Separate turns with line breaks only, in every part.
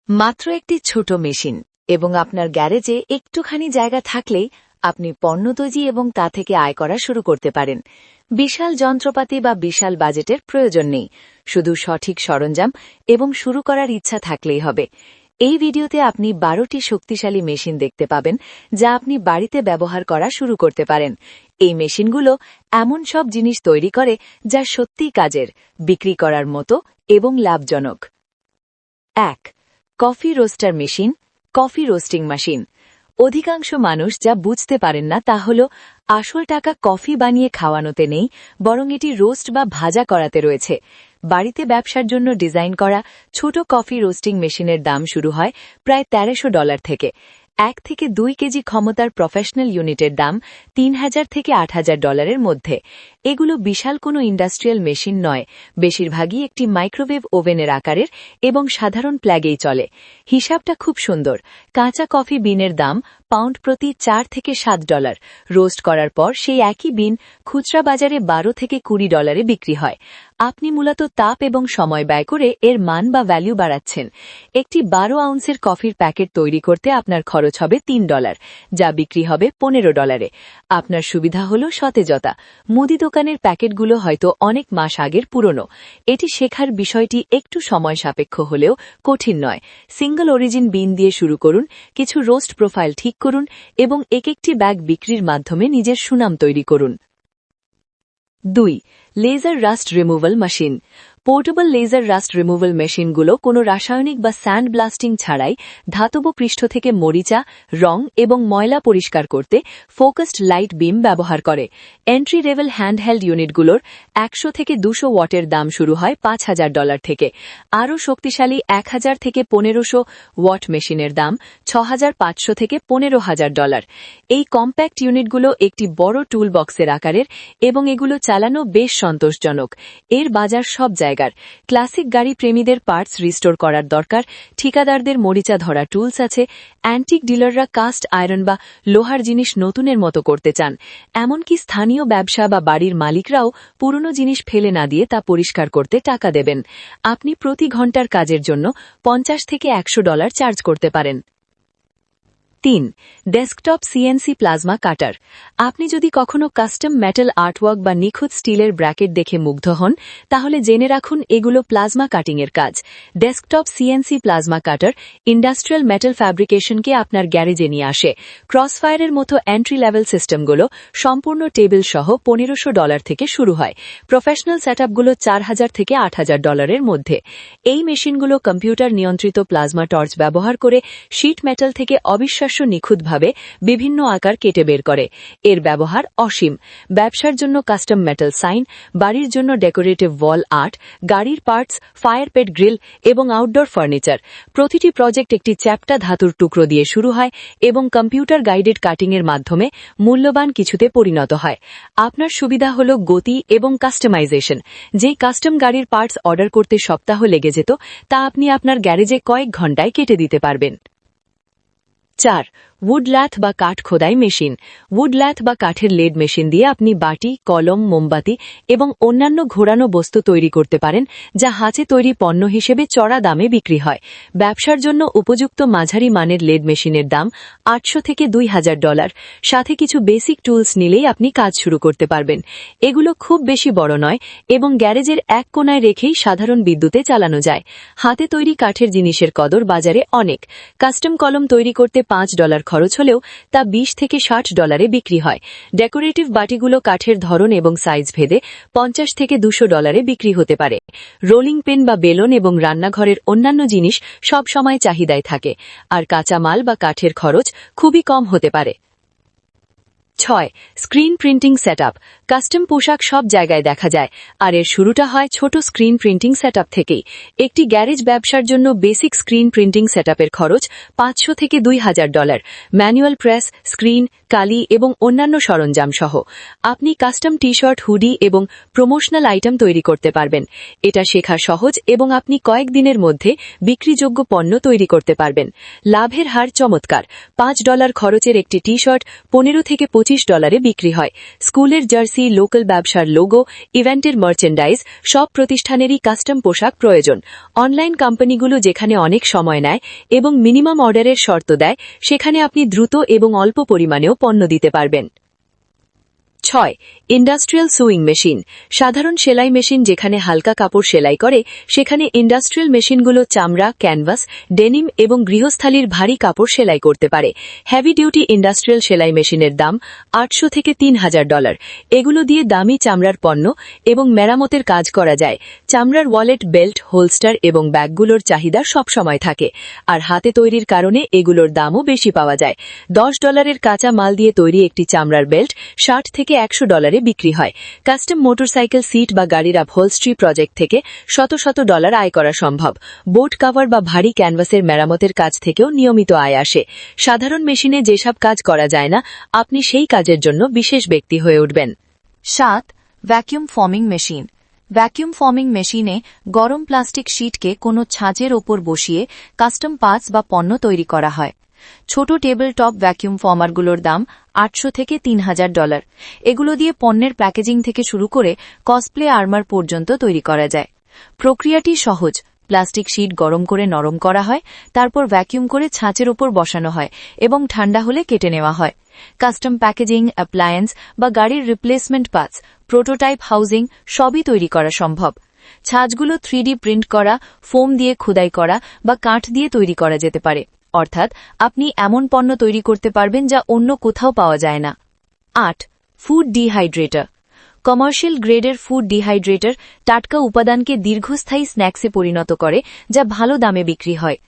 মাত্র একটি ছোট মেশিন এবং আপনার গ্যারেজে একটুখানি জায়গা থাকলেই আপনি পণ্য তৈরি এবং তা থেকে আয় করা শুরু করতে পারেন। বিশাল যন্ত্রপাতি বা বিশাল বাজেটের প্রয়োজন নেই, শুধু সঠিক সরঞ্জাম এবং শুরু করার ইচ্ছা থাকলেই হবে। এই ভিডিওতে আপনি 12টি শক্তিশালী মেশিন দেখতে পাবেন যা আপনি বাড়িতে ব্যবহার করা শুরু করতে পারেন। এই মেশিনগুলো এমন সব জিনিস তৈরি করে যা সত্যিই কাজের, বিক্রি করার মতো এবং লাভজনক। 1. Coffee roaster machine, coffee roasting machine. অধিকাংশ মানুষ যা বুঝতে পারেন না তা হল আসল টাকা কফি বানিয়ে খাওয়ানোতে নেই, বরং এটি রোস্ট বা ভাজা করাতে রয়েছে। বাড়িতে ব্যবসার জন্য ডিজাইন করা ছোট কফি রোস্টিং মেশিনের দাম শুরু হয় প্রায় $1300 থেকে। 1 থেকে 2 কেজি ক্ষমতার প্রফেশনাল ইউনিটের দাম $3000 থেকে $8000 মধ্যে। এগুলো বিশাল কোনো ইন্ডাস্ট্রিয়াল মেশিন নয়, বেশিরভাগই একটি মাইক্রোওয়েভ ওভেনের আকারের এবং সাধারণ প্লাগেই চলে। হিসাবটা খুব সুন্দর। কাঁচা কফি বিনের দাম পাউন্ড প্রতি $4 থেকে $7। রোস্ট করার পর সেই একই বিন খুচরা বাজারে $12 থেকে $20 বিক্রি হয়। আপনি মূলত তাপ এবং সময় ব্যয় করে এর মান বা ভ্যালু বাড়াচ্ছেন। একটি 12 আউন্সের কফির প্যাকেট তৈরি করতে আপনার খরচ হবে $3, যা বিক্রি হবে $15। আপনার সুবিধা হল সতেজতা। মুদি দোকানের প্যাকেটগুলো হয়তো অনেক মাস আগের পুরনো। এটি শেখার বিষয়টি একটু সময় সাপেক্ষ হলেও কঠিন নয়। সিঙ্গল অরিজিন বিন দিয়ে শুরু করুন, কিছু রোস্ট প্রোফাইল ঠিক করুন এবং একটি ব্যাগ বিক্রির মাধ্যমে নিজের সুনাম তৈরি করুন। 2. Laser rust removal machine. Portable laser rust removal মেশিনগুলো কোনো রাসায়নিক বা স্যান্ড ব্লাস্টিং ছাড়াই ধাতব পৃষ্ঠ থেকে মরিচা, রং এবং ময়লা পরিষ্কার করতে ফোকাসড লাইট বিম ব্যবহার করে। এন্ট্রি লেভেল হ্যান্ডহেল্ড ইউনিটগুলোর 100 থেকে 200 ওয়াটের দাম শুরু হয় $5000 থেকে। আরও শক্তিশালী 1000 থেকে 1500 ওয়াট মেশিনের দাম $6500 থেকে $15000। এই কম্প্যাক্ট ইউনিটগুলো একটি বড় টুল বক্সের আকারের এবং এগুলো চালানো বেশ সন্তোষজনক। এর বাজার সব জায়গায়। ক্লাসিক গাড়ি প্রেমীদের পার্টস রিস্টোর করার দরকার, ঠিকাদারদের মরিচা ধরা টুলস আছে, অ্যান্টিক ডিলাররা কাস্ট আয়রন বা লোহার জিনিস নতুনের মতো করতে চান, এমনকি স্থানীয় ব্যবসা বা বাড়ির মালিকরাও পুরনো জিনিস ফেলে না দিয়ে তা পরিষ্কার করতে টাকা দেবেন। আপনি প্রতি ঘন্টার কাজের জন্য $50 থেকে $100 চার্জ করতে পারেন। 3. ডেস্কটপ সিএনসি প্লাজমা কাটার। আপনি যদি কখনো কাস্টম মেটাল আর্টওয়ার্ক বা নিখুঁত স্টিলের ব্র্যাকেট দেখে মুগ্ধ হন, তাহলে জেনে রাখুন এগুলো প্লাজমা কাটিংয়ের কাজ। ডেস্কটপ সিএনসি প্লাজমা কাটার ইন্ডাস্ট্রিয়াল মেটাল ফ্যাব্রিকেশনকে আপনার গ্যারেজে নিয়ে আসে। ক্রসফায়ারের মতো এন্ট্রি লেভেল সিস্টেমগুলো সম্পূর্ণ টেবিল সহ $1500 থেকে শুরু হয়। প্রফেশনাল সেটআপগুলো $4000 থেকে $8000 মধ্যে। এই মেশিনগুলো কম্পিউটার নিয়ন্ত্রিত প্লাজমা টর্চ ব্যবহার করে শীট মেটাল থেকে অবিশ্বাস্য নিখুঁতভাবে বিভিন্ন আকার কেটে বের করে। এর ব্যবহার অসীম। ব্যবসার জন্য কাস্টম মেটাল সাইন, বাড়ির জন্য ডেকোরেটিভ ওয়াল আর্ট, গাড়ির পার্টস, ফায়ার পেট গ্রিল এবং আউটডোর ফার্নিচার। প্রতিটি প্রজেক্ট একটি চ্যাপ্টা ধাতুর টুকরো দিয়ে শুরু হয় এবং কম্পিউটার গাইডেড কাটিংয়ের মাধ্যমে মূল্যবান কিছুতে পরিণত হয়। আপনার সুবিধা হল গতি এবং কাস্টমাইজেশন। যে কাস্টম গাড়ির পার্টস অর্ডার করতে সপ্তাহ লেগে যেত, তা আপনি আপনার গ্যারেজে কয়েক ঘন্টায় কেটে দিতে পারবেন। 4. উডল্যাথ বা কাঠ খোদাই মেশিন। উডল্যাথ বা কাঠের লেড মেশিন দিয়ে আপনি বাটি, কলম, মোমবাতি এবং অন্যান্য ঘোরানো বস্তু তৈরি করতে পারেন, যা হাতে তৈরি পণ্য হিসেবে চড়া দামে বিক্রি হয়। ব্যবসার জন্য উপযুক্ত মাঝারি মানের লেড মেশিনের দাম $800 থেকে $2000। সাথে কিছু বেসিক টুলস নিলেই আপনি কাজ শুরু করতে পারবেন। এগুলো খুব বেশি বড় নয় এবং গ্যারেজের এক কোনায় রেখেই সাধারণ বিদ্যুতে চালানো যায়। হাতে তৈরি কাঠের জিনিসের কদর বাজারে অনেক। কাস্টম কলম তৈরি করতে $5 খরচ হলেও তা $20 থেকে $60 বিক্রি হয়। ডেকোরেটিভ বাটিগুলো কাঠের ধরন এবং সাইজ ভেদে $50 থেকে $200 বিক্রি হতে পারে। রোলিং পেন বা বেলন এবং রান্নাঘরের অন্যান্য জিনিস সব সময় চাহিদায় থাকে, আর কাঁচা মাল বা কাঠের খরচ খুবই কম হতে পারে। 6. Screen printing setup. কাস্টম পোশাক সব জায়গায় দেখা যায়, আর এর শুরুটা হয় ছোট স্ক্রিন প্রিন্টিং সেটআপ থেকেই। একটি গ্যারেজ ব্যবসার জন্য বেসিক স্ক্রিন প্রিন্টিং সেটআপের খরচ $500 থেকে $2000। ম্যানুয়াল প্রেস, স্ক্রিন, কালি এবং অন্যান্য সরঞ্জাম সহ আপনি কাস্টম টি-শার্ট, হুডি এবং প্রমোশনাল আইটেম তৈরি করতে পারবেন। এটা শেখা সহজ এবং আপনি কয়েকদিনের মধ্যে বিক্রিযোগ্য পণ্য তৈরি করতে পারবেন। লাভের হার চমৎকার। $5 খরচের একটি টি-শার্ট $15 থেকে $25 বিক্রি হয়। স্কুলের জার্সি, লোকাল ব্যবসার লোগো, ইভেন্টের মার্চেন্ডাইজ সব প্রতিষ্ঠানেরই কাস্টম পোশাক প্রয়োজন। অনলাইন কোম্পানিগুলো যেখানে অনেক সময় নেয় এবং মিনিমাম অর্ডারের শর্ত দেয়, সেখানে আপনি দ্রুত এবং অল্প পরিমাণেও পণ্য দিতে পারবেন। 6. Industrial sewing machine. সাধারণ সেলাই মেশিন যেখানে হালকা কাপড় সেলাই করে, সেখানে ইন্ডাস্ট্রিয়াল মেশিনগুলো চামড়া, ক্যানভাস, ডেনিম এবং গৃহস্থালির ভারী কাপড় সেলাই করতে পারে। হেভি ডিউটি ইন্ডাস্ট্রিয়াল সেলাই মেশিনের দাম $800 থেকে $3000। এগুলো দিয়ে দামি চামড়ার পণ্য এবং মেরামতের কাজ করা যায়। চামড়ার ওয়ালেট, বেল্ট, হোলস্টার এবং ব্যাগগুলোর চাহিদা সবসময় থাকে, আর হাতে তৈরির কারণে এগুলোর দামও বেশি পাওয়া যায়। $10 কাঁচা মাল দিয়ে তৈরি একটি চামড়ার বেল্ট $60 থেকে $100 বিক্রি হয়। কাস্টম মোটরসাইকেল সিট বা গাড়ির আপহোলস্ট্রি প্রজেক্ট থেকে শত শত ডলার আয় করা সম্ভব। বোট কাভার বা ভারী ক্যানভাসের মেরামতের কাজ থেকেও নিয়মিত আয় আসে। সাধারণ মেশিনে যেসব কাজ করা যায় না, আপনি সেই কাজের জন্য বিশেষ ব্যক্তি হয়ে উঠবেন।
7. Vacuum forming machine. Vacuum forming মেশিনে গরম প্লাস্টিক শিটকে কোনো ছাঁচের ওপর বসিয়ে কাস্টম পার্টস বা পণ্য তৈরি করা হয়। ছোট টেবিল টপ ভ্যাকুয়াম ফর্মারগুলোর দাম $800 থেকে $3000। এগুলো দিয়ে পণ্যের প্যাকেজিং থেকে শুরু করে কসপ্লে আর্মার পর্যন্ত তৈরি করা যায়। প্রক্রিয়াটি সহজ। প্লাস্টিক শিট গরম করে নরম করা হয়, তারপর ভ্যাকুয়াম করে ছাঁচের ওপর বসানো হয় এবং ঠান্ডা হলে কেটে নেওয়া হয়। কাস্টম প্যাকেজিং, অ্যাপ্লায়েন্স বা গাড়ির রিপ্লেসমেন্ট পার্টস, প্রোটোটাইপ হাউজিং সবই তৈরি করা সম্ভব। ছাঁচগুলো 3D প্রিন্ট করা, ফোম দিয়ে খোদাই করা বা কাঠ দিয়ে তৈরি করা যেতে পারে। অর্থাৎ আপনি এমন পণ্য তৈরি করতে পারবেন যা অন্য কোথাও পাওয়া যায় না। 8. Food dehydrator. কমার্শিয়াল গ্রেডের ফুড ডিহাইড্রেটর টাটকা উপাদানকে দীর্ঘস্থায়ী স্ন্যাক্সে পরিণত করে, যা ভালো দামে বিক্রি হয়।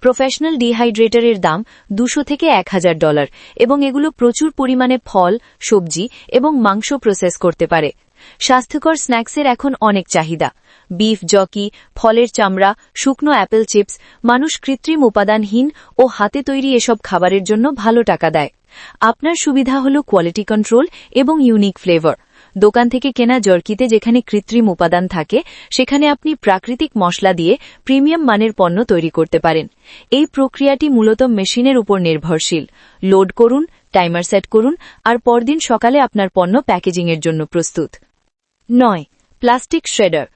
প্রফেশনাল ডিহাইড্রেটরের দাম $200 থেকে $1000 এবং এগুলো প্রচুর পরিমাণে ফল, সবজি এবং মাংস প্রসেস করতে পারে। স্বাস্থ্যকর স্ন্যাক্সের এখন অনেক চাহিদা। বিফ জকি, ফলের চামড়া, শুকনো অ্যাপেল চিপস, মানুষ কৃত্রিম উপাদানহীন ও হাতে তৈরি এসব খাবারের জন্য ভালো টাকা দেয়। আপনার সুবিধা হল কোয়ালিটি কন্ট্রোল এবং ইউনিক ফ্লেভার। দোকান থেকে কেনা জার্কিতে যেখানে কৃত্রিম উপাদান থাকে, সেখানে আপনি প্রাকৃতিক মশলা দিয়ে প্রিমিয়াম মানের পণ্য তৈরি করতে পারেন। এই প্রক্রিয়াটি মূলত মেশিনের উপর নির্ভরশীল। লোড করুন, টাইমার সেট করুন, আর পরদিন সকালে আপনার পণ্য প্যাকেজিংয়ের জন্য প্রস্তুত। 9. Plastic shredder.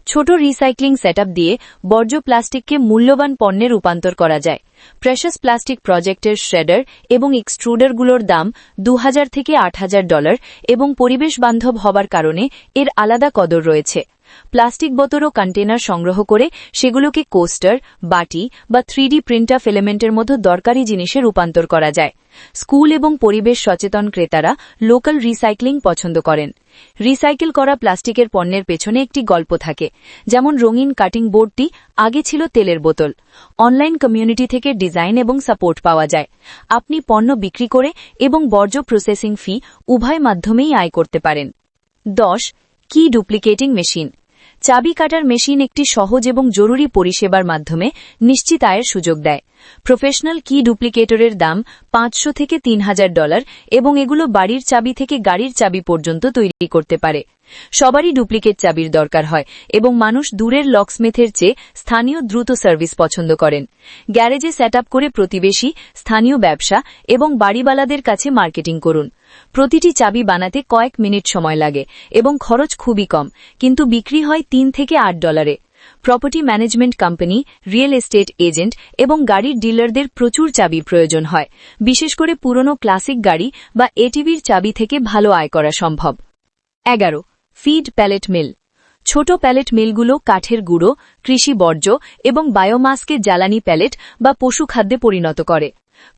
ছোট রিসাইক্লিং সেটআপ দিয়ে বর্জ্য প্লাস্টিককে মূল্যবান পণ্যে রূপান্তর করা যায়। প্রেশাস প্লাস্টিক প্রজেক্টের শ্রেডার এবং এক্সট্রুডারগুলোর দাম $2000 থেকে $8000 এবং পরিবেশ বান্ধব হবার কারণে এর আলাদা কদর রয়েছে। প্লাস্টিক বোতল ও কন্টেনার সংগ্রহ করে সেগুলোকে কোস্টার, বাটি বা 3D প্রিন্টার ফিলামেন্টের মতো দরকারি জিনিসে রূপান্তর করা যায়। স্কুল এবং পরিবেশ সচেতন ক্রেতারা লোকাল রিসাইক্লিং পছন্দ করেন। রিসাইকেল করা প্লাস্টিকের পণ্যের পেছনে একটি গল্প থাকে, যেমন রঙিন কাটিং বোর্ডটি আগে ছিল তেলের বোতল। অনলাইন কমিউনিটি থেকে ডিজাইন এবং সাপোর্ট পাওয়া যায়। আপনি পণ্য বিক্রি করে এবং বর্জ্য প্রসেসিং ফি উভয় মাধ্যমেই আয় করতে পারেন। 10. কি ডুপ্লিকেটিং মেশিন। চাবি কাটার মেশিন একটি সহজ এবং জরুরি পরিষেবার মাধ্যমে নিশ্চিত আয়ের সুযোগ দেয়। প্রফেশনাল কি ডুপ্লিকেটরের দাম $500 থেকে $3000 এবং এগুলো বাড়ির চাবি থেকে গাড়ির চাবি পর্যন্ত তৈরি করতে পারে। সবারই ডুপ্লিকেট চাবির দরকার হয় এবং মানুষ দূরের লকস্মিথের চেয়ে স্থানীয় দ্রুত সার্ভিস পছন্দ করেন। গ্যারেজে সেটআপ করে প্রতিবেশী, স্থানীয় ব্যবসা এবং বাড়িওয়ালাদের কাছে মার্কেটিং করুন। প্রতিটি চাবি বানাতে কয়েক মিনিট সময় লাগে এবং খরচ খুবই কম, কিন্তু বিক্রি হয় $3 থেকে $8। Property management company, real estate agent এবং গাড়ির ডিলারদের প্রচুর চাবির প্রয়োজন হয়। বিশেষ করে পুরনো ক্লাসিক গাড়ি বা এটিভির চাবি থেকে ভালো আয় করা সম্ভব। 11. ফিড প্যালেট মিল। ছোট প্যালেট মিলগুলো কাঠের গুঁড়ো, কৃষি বর্জ্য এবং বায়োমাসকে জ্বালানি প্যালেট বা পশু খাদ্যে পরিণত করে।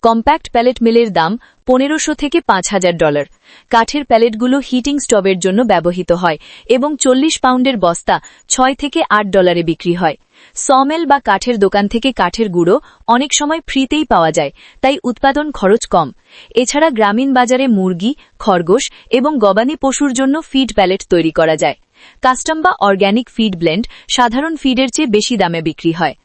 কম্প্যাক্ট প্যালেট মিলের দাম $1500 থেকে $5000। কাঠের প্যালেটগুলো হিটিং স্টোভের জন্য ব্যবহৃত হয় এবং 40 পাউন্ডের বস্তা $6 থেকে $8 বিক্রি হয়। সমেল বা কাঠের দোকান থেকে কাঠের গুঁড়ো অনেক সময় ফ্রিতেই পাওয়া যায়, তাই উৎপাদন খরচ কম। এছাড়া গ্রামীণ বাজারে মুরগি, খরগোশ এবং গবাদি পশুর জন্য ফিড প্যালেট তৈরি করা যায়। কাস্টম বা অর্গ্যানিক ফিড ব্লেন্ড সাধারণ ফিডের চেয়ে বেশি দামে বিক্রি হয়।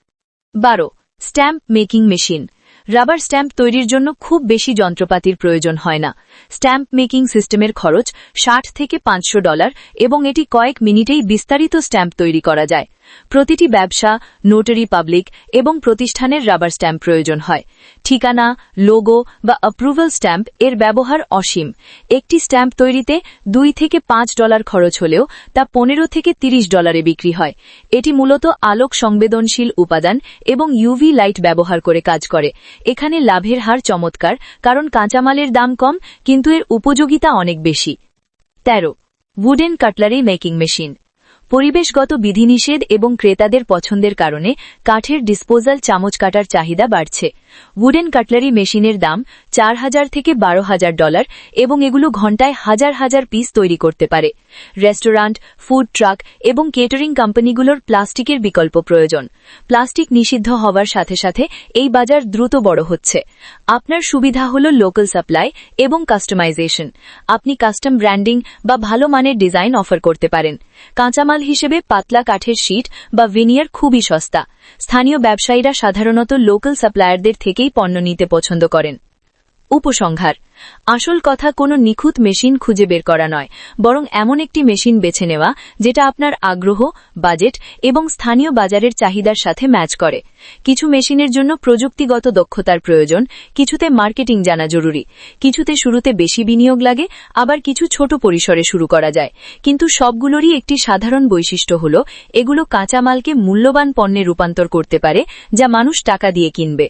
12. Stamp making machine. Rubber stamp তৈরির জন্য খুব বেশি যন্ত্রপাতির প্রয়োজন হয় না। স্ট্যাম্প মেকিং সিস্টেমের খরচ $60 থেকে $500 এবং এটি কয়েক মিনিটেই বিস্তারিত স্ট্যাম্প তৈরি করা যায়। প্রতিটি ব্যবসা, নোটারি পাবলিক এবং প্রতিষ্ঠানের রাবার স্ট্যাম্প প্রয়োজন হয়। ঠিকানা, লোগো বা অ্যাপ্রুভাল স্ট্যাম্প এর ব্যবহার অসীম। একটি স্ট্যাম্প তৈরিতে $2 থেকে $5 খরচ হলেও তা $15 থেকে $30 বিক্রি হয়। এটি মূলত আলোক সংবেদনশীল উপাদান এবং ইউভি লাইট ব্যবহার করে কাজ করে। এখানে লাভের হার চমৎকার, কারণ কাঁচামালের দাম কম কিন্তু এর উপযোগিতা অনেক বেশি। 13. Wooden cutlery making machine. পরিবেশগত বিধিনিষেধ এবং ক্রেতাদের পছন্দের কারণে কাঠের ডিসপোজাল চামচ কাটার চাহিদা বাড়ছে। উডেন কাটলারি মেশিনের দাম $4,000 থেকে $12,000 এবং এগুলো ঘণ্টায় হাজার হাজার পিস তৈরি করতে পারে। রেস্টুরেন্ট, ফুড ট্রাক এবং কেটারিং কোম্পানিগুলোর প্লাস্টিকের বিকল্প প্রয়োজন। প্লাস্টিক নিষিদ্ধ হওয়ার সাথে সাথে এই বাজার দ্রুত বড় হচ্ছে। আপনার সুবিধা হল লোকাল সাপ্লাই এবং কাস্টমাইজেশন। আপনি কাস্টম ব্র্যান্ডিং বা ভালো মানের ডিজাইন অফার করতে পারেন। কাঁচামাল হিসেবে পাতলা কাঠের শীট বা ভিনিয়ার খুবই সস্তা। স্থানীয় ব্যবসায়ীরা সাধারণত লোকাল সাপ্লায়ারদের থেকেই পণ্য নিতে পছন্দ করেন। উপসংহার: আসল কথা কোনো নিখুঁত মেশিন খুঁজে বের করা নয়, বরং এমন একটি মেশিন বেছে নেওয়া যেটা আপনার আগ্রহ, বাজেট এবং স্থানীয় বাজারের চাহিদার সাথে ম্যাচ করে। কিছু মেশিনের জন্য প্রযুক্তিগত দক্ষতার প্রয়োজন, কিছুতে মার্কেটিং জানা জরুরি, কিছুতে শুরুতে বেশি বিনিয়োগ লাগে, আবার কিছু ছোট পরিসরে শুরু করা যায়। কিন্তু সবগুলোরই একটি সাধারণ বৈশিষ্ট্য হল এগুলো কাঁচামালকে মূল্যবান পণ্যে রূপান্তর করতে পারে, যা মানুষ টাকা দিয়ে কিনবে।